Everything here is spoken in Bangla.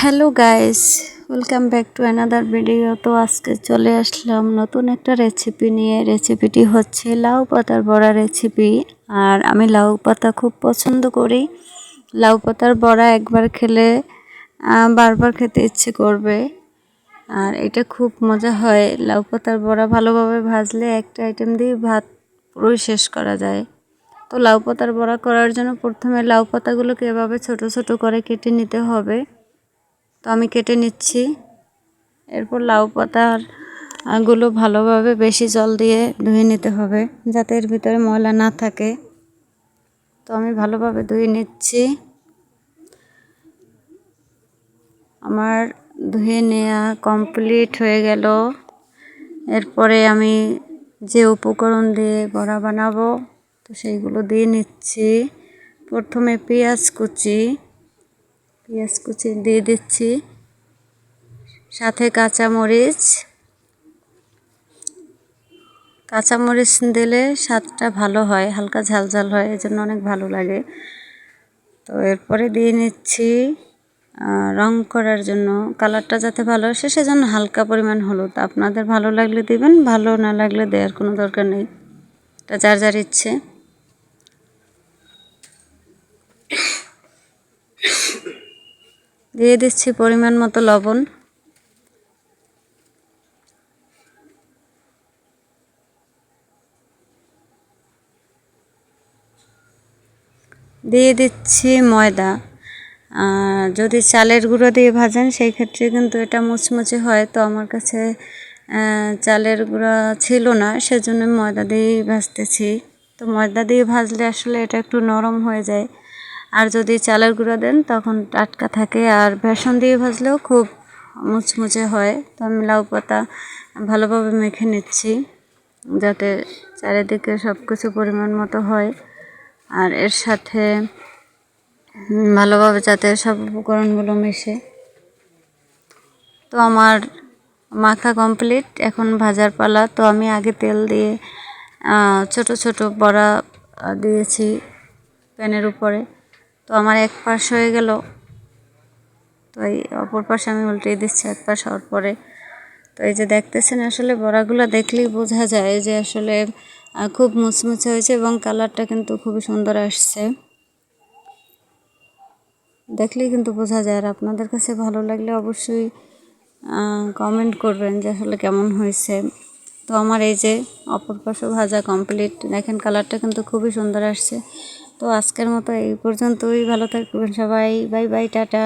Hello guys, welcome back to another video. তো আজকে চলে আসলাম নতুন একটা রেসিপি নিয়ে। রেসিপিটি হচ্ছে লাউ পাতার বড়া রেসিপি। আর আমি লাউ পাতা খুব পছন্দ করি। লাউ পাতার বড়া একবার খেলে বারবার খেতে ইচ্ছে করবে। আর এটা খুব মজা হয়। লাউ পাতার বড়া ভালোভাবে ভাজলে একটা আইটেম দিয়ে ভাত পুরোই শেষ করা যায়। তো লাউ পাতার বড়া করার জন্য প্রথমে লাউ পাতাগুলোকে এভাবে ছোট ছোট করে কেটে নিতে হবে। তো আমি কেটে নিচ্ছি। এরপর লাউ পাতার গুলো ভালোভাবে বেশি জল দিয়ে ধুয়ে নিতে হবে, যাতে এর ভিতরে ময়লা না থাকে। তো আমি ভালোভাবে ধুয়ে নিচ্ছি। আমার ধুয়ে নেওয়া কমপ্লিট হয়ে গেল। এরপরে আমি যে উপকরণ দিয়ে বড়া বানাবো তো সেইগুলো দিয়ে নিচ্ছি। প্রথমে পেঁয়াজ কুচি দিয়ে দিচ্ছি, সাথে কাঁচামরিচ দিলে স্বাদটা ভালো হয়, হালকা ঝালঝাল হয়, এজন্য অনেক ভালো লাগে। তো এরপরে দিয়ে নিচ্ছি রং করার জন্য, কালারটা যাতে ভালো আসে সেজন্য হালকা পরিমাণ হলুদ। আপনাদের ভালো লাগলে দিবেন, ভালো না লাগলে দেওয়ার কোনো দরকার নেই, এটা যার যার ইচ্ছে। দিয়ে দিচ্ছি পরিমাণ মতো লবণ। দিয়ে দিচ্ছি ময়দা। যদি চালের গুঁড়ো দিয়ে ভাজেন সেই ক্ষেত্রে কিন্তু এটা মুচমুচে হয়। তো আমার কাছে চালের গুঁড়া ছিল না, সেজন্য ময়দা দিয়েই ভাজতেছি। তো ময়দা দিয়ে ভাজলে আসলে এটা একটু নরম হয়ে যায়। আর যদি চালের গুঁড়া দেন তখন টাটকা থাকে। আর বেসন দিয়ে ভাজলেও খুব মুচমুচে হয়। তো আমি লাউ পাতা ভালোভাবে মেখে নিচ্ছি, যাতে চারিদিকে সব কিছু পরিমাণ মতো হয়। আর এর সাথে ভালোভাবে যাতে সব উপকরণগুলো মেশে। তো আমার মাখা কমপ্লিট, এখন ভাজার পালা। তো আমি আগে তেল দিয়ে ছোট ছোট বড়া দিয়েছি প্যানের উপরে। তো আমার এক পাশ হয়ে গেল, তো এই অপর পাশে আমি উল্টিয়ে দিচ্ছি এক পাশ হওয়ার পরে। তো এই যে দেখতেছেন, আসলে বড়াগুলো দেখলেই বোঝা যায় যে আসলে খুব মুচমুচে হয়েছে এবং কালারটা কিন্তু খুবই সুন্দর আসছে, দেখলেই কিন্তু বোঝা যায়। আর আপনাদের কাছে ভালো লাগলে অবশ্যই কমেন্ট করবেন যে আসলে কেমন হয়েছে। তো আমার এই যে অপর পাশে ভাজা কমপ্লিট, দেখেন কালারটা কিন্তু খুবই সুন্দর আসছে। তো আজকের মতো এই পর্যন্তই, ভালো থাকবেন সবাই, বাই বাই, টাটা।